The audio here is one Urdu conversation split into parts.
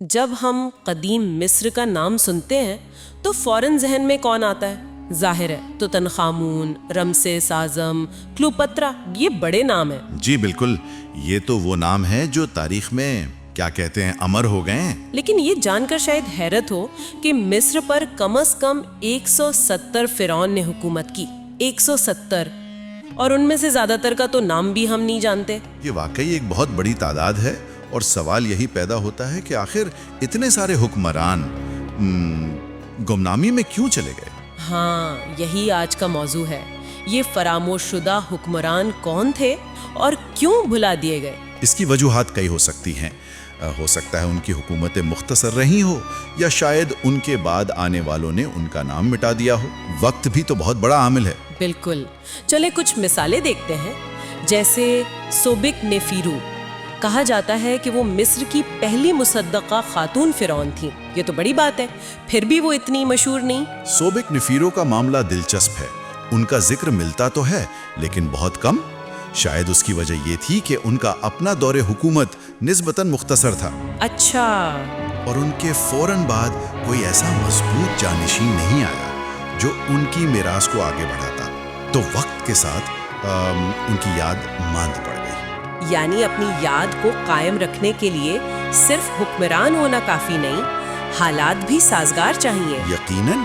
جب ہم قدیم مصر کا نام سنتے ہیں تو فوراً ذہن میں کون آتا ہے؟ ظاہر ہے توتن خامون، رمسیس اعظم، کلیوپاترا، یہ بڑے نام ہیں۔ جی بالکل، یہ تو وہ نام ہے جو تاریخ میں کیا کہتے ہیں امر ہو گئے ہیں۔ لیکن یہ جان کر شاید حیرت ہو کہ مصر پر کم از کم 170 فرعون نے حکومت کی، 170، اور ان میں سے زیادہ تر کا تو نام بھی ہم نہیں جانتے۔ یہ واقعی ایک بہت بڑی تعداد ہے، اور سوال یہی پیدا ہوتا ہے کہ آخر اتنے سارے حکمران گمنامی میں کیوں چلے گئے؟ ہاں، یہی آج کا موضوع ہے۔ یہ فراموش شدہ حکمران کون تھے اور کیوں بھلا دیے گئے؟ اس کی وجوہات کئی ہو سکتی ہیں۔ ہو سکتا ہے ان کی حکومتیں مختصر رہی ہو، یا شاید ان کے بعد آنے والوں نے ان کا نام مٹا دیا ہو۔ وقت بھی تو بہت بڑا عامل ہے۔ بالکل، چلے کچھ مثالیں دیکھتے ہیں۔ جیسے سوبک نیفیرو، کہا جاتا ہے کہ وہ مصر کی پہلی مصدقہ خاتون فرعون تھیں۔ یہ تو بڑی بات ہے، پھر بھی وہ اتنی مشہور نہیں۔ سوبک نفیرو کا معاملہ دلچسپ ہے۔ ان کا ذکر ملتا تو ہے لیکن بہت کم۔ شاید اس کی وجہ یہ تھی کہ ان کا اپنا دور حکومت نسبتاً مختصر تھا۔ اچھا، اور ان کے فوراً بعد کوئی ایسا مضبوط جانشین نہیں آیا جو ان کی میراث کو آگے بڑھاتا، تو وقت کے ساتھ ان کی یاد ماند پڑ گئی۔ یعنی اپنی یاد کو قائم رکھنے کے لیے صرف حکمران ہونا کافی نہیں، حالات بھی سازگار چاہیے۔ یقیناً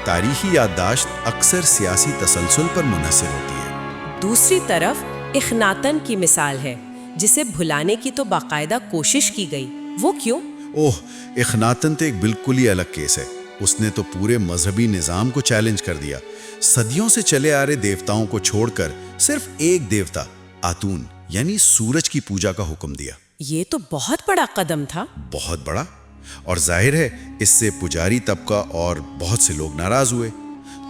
تاریخی یادداشت اکثر سیاسی تسلسل پر منحصر ہوتی ہے۔ دوسری طرف اخناتن کی مثال ہے، جسے بھلانے کی تو باقاعدہ کوشش کی گئی۔ وہ کیوں؟ اخناتن تو ایک بالکل ہی الگ کیس ہے۔ اس نے تو پورے مذہبی نظام کو چیلنج کر دیا۔ صدیوں سے چلے آ رہے دیوتاؤں کو چھوڑ کر صرف ایک دیوتا آتون یعنی سورج کی پوجا کا حکم دیا۔ یہ تو بہت بڑا قدم تھا۔ بہت بڑا، اور ظاہر ہے اس سے پجاری طبقہ اور بہت سے لوگ ناراض ہوئے۔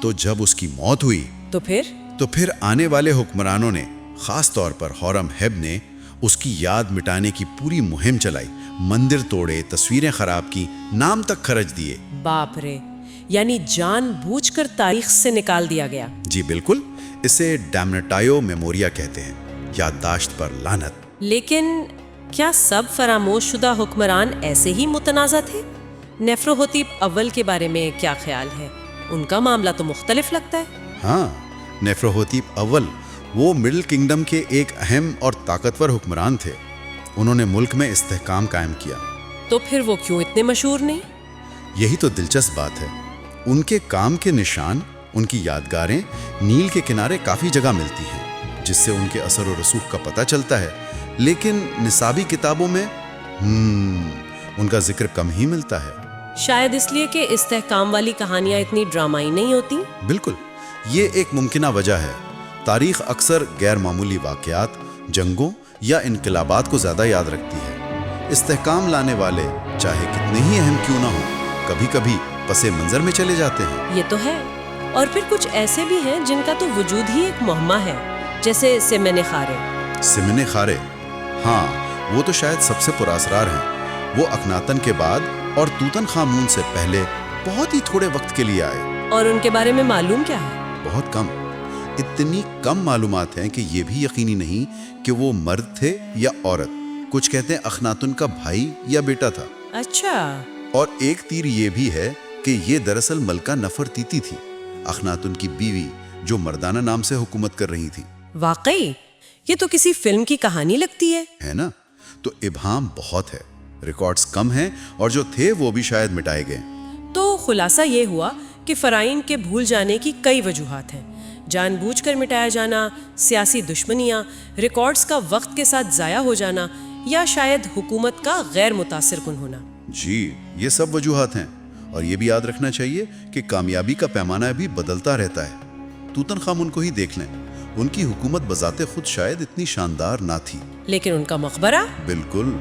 تو جب اس کی موت ہوئی تو پھر آنے والے حکمرانوں نے، خاص طور پر ہورم ہیب نے، اس کی یاد مٹانے کی پوری مہم چلائی۔ مندر توڑے، تصویریں خراب کی، نام تک خرچ دیے۔ باپ رے، یعنی جان بوجھ کر تاریخ سے نکال دیا گیا۔ جی بالکل، اسے ڈیمنٹائیو میموریا کہتے ہیں، یادداشت پر لعنت۔ لیکن کیا سب فراموش شدہ حکمران ایسے ہی متنازع تھے؟ نیفروہوتیپ اول کے بارے میں کیا خیال ہے؟ ان کا معاملہ تو مختلف لگتا ہے۔ ہاں، نیفروہوتیپ اول وہ مڈل کنگڈم کے ایک اہم اور طاقتور حکمران تھے۔ انہوں نے ملک میں استحکام قائم کیا۔ تو پھر وہ کیوں اتنے مشہور نہیں؟ یہی تو دلچسپ بات ہے۔ ان کے کام کے نشان، ان کی یادگاریں نیل کے کنارے کافی جگہ ملتی ہیں، جس سے ان کے اثر و رسوخ کا پتہ چلتا ہے، لیکن نصابی کتابوں میں ان کا ذکر کم ہی ملتا ہے۔ شاید اس لیے کہ استحکام والی کہانیاں اتنی ڈرامائی نہیں ہوتی۔ بالکل، یہ ایک ممکنہ وجہ ہے۔ تاریخ اکثر غیر معمولی واقعات، جنگوں یا انقلابات کو زیادہ یاد رکھتی ہے۔ استحکام لانے والے چاہے کتنے ہی اہم کیوں نہ ہوں، کبھی کبھی پس منظر میں چلے جاتے ہیں۔ یہ تو ہے، اور پھر کچھ ایسے بھی ہیں جن کا تو وجود ہی ایک مہمہ ہے، جیسے سمن خارے۔ سمن خارے، ہاں، وہ تو شاید سب سے پراسرار ہیں۔ وہ اخناتن کے بعد اور توتن خامون سے پہلے بہت ہی تھوڑے وقت کے لیے آئے۔ اور ان کے بارے میں معلوم کیا ہے؟ بہت کم، اتنی کم معلومات ہیں کہ یہ بھی یقینی نہیں کہ وہ مرد تھے یا عورت۔ کچھ کہتے ہیں اخناتن کا بھائی یا بیٹا تھا۔ اچھا، اور ایک تیر یہ بھی ہے کہ یہ دراصل ملکہ نفرتیتی تھی، اخناتن کی بیوی، جو مردانہ نام سے حکومت کر رہی تھی۔ واقعی یہ تو کسی فلم کی کہانی لگتی ہے نا؟ تو ابہام بہت ہے، ریکارڈز کم ہیں، اور جو تھے وہ بھی شاید مٹائے گئے۔ تو خلاصہ یہ ہوا کہ فرعون کے بھول جانے کی کئی وجوہات ہیں۔ جان بوجھ کر مٹایا جانا، سیاسی دشمنیاں، ریکارڈز کا وقت کے ساتھ ضائع ہو جانا، یا شاید حکومت کا غیر متاثر کن ہونا۔ جی، یہ سب وجوہات ہیں، اور یہ بھی یاد رکھنا چاہیے کہ کامیابی کا پیمانہ بھی بدلتا رہتا ہے۔ توتن خامون کو ہی دیکھ لیں، ان کی حکومت بذات خود شاید اتنی شاندار نہ تھی، لیکن ان کا مقبرہ؟ بالکل،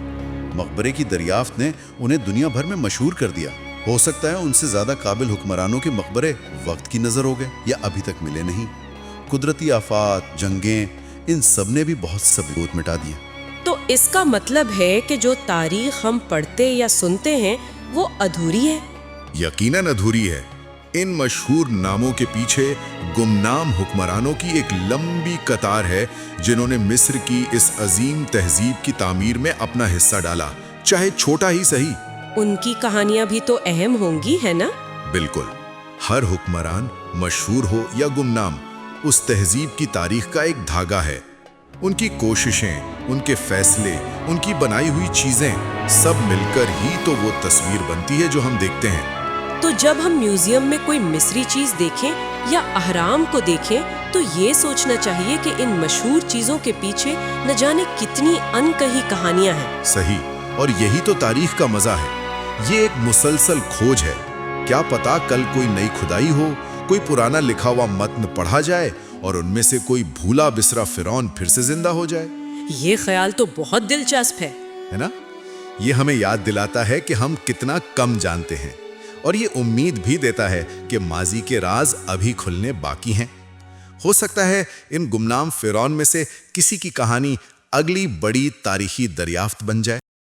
مقبرے کی دریافت نے انہیں دنیا بھر میں مشہور کر دیا۔ ہو سکتا ہے ان سے زیادہ قابل حکمرانوں کے مقبرے وقت کی نظر ہو گئے یا ابھی تک ملے نہیں۔ قدرتی آفات، جنگیں، ان سب نے بھی بہت ثبوت مٹا دیے۔ تو اس کا مطلب ہے کہ جو تاریخ ہم پڑھتے یا سنتے ہیں وہ ادھوری ہے؟ یقیناً ادھوری ہے۔ ان مشہور ناموں کے پیچھے گمنام حکمرانوں کی ایک لمبی قطار ہے، جنہوں نے مصر کی اس عظیم تہذیب کی تعمیر میں اپنا حصہ ڈالا، چاہے چھوٹا ہی صحیح۔ ان کی کہانیاں بھی تو اہم ہوں گی، ہے نا؟ بالکل، ہر حکمران مشہور ہو یا گمنام اس تہذیب کی تاریخ کا ایک دھاگا ہے۔ ان کی کوششیں، ان کے فیصلے، ان کی بنائی ہوئی چیزیں سب مل کر ہی تو وہ تصویر بنتی ہے جو ہم دیکھتے ہیں۔ تو جب ہم میوزیم میں کوئی مصری چیز دیکھیں یا اہرام کو دیکھیں تو یہ سوچنا چاہیے کہ ان مشہور چیزوں کے پیچھے نہ جانے کتنی ان کہی کہانیاں ہیں۔ صحیح، اور یہی تو تاریخ کا مزہ ہے، یہ ایک مسلسل کھوج ہے۔ کیا پتا کل کوئی نئی کھدائی ہو، کوئی پرانا لکھا ہوا متن پڑھا جائے اور ان میں سے کوئی بھولا بسرا فرعون پھر سے زندہ ہو جائے۔ یہ خیال تو بہت دلچسپ ہے نا؟ یہ ہمیں یاد دلاتا ہے کہ ہم کتنا کم جانتے ہیں، اور یہ امید بھی دیتا ہے کہ ماضی کے راز ابھی کھلنے باقی ہیں۔ ہو سکتا ہے ان گمنام فرعون میں سے کسی کی کہانی اگلی بڑی تاریخی دریافت بن جائے۔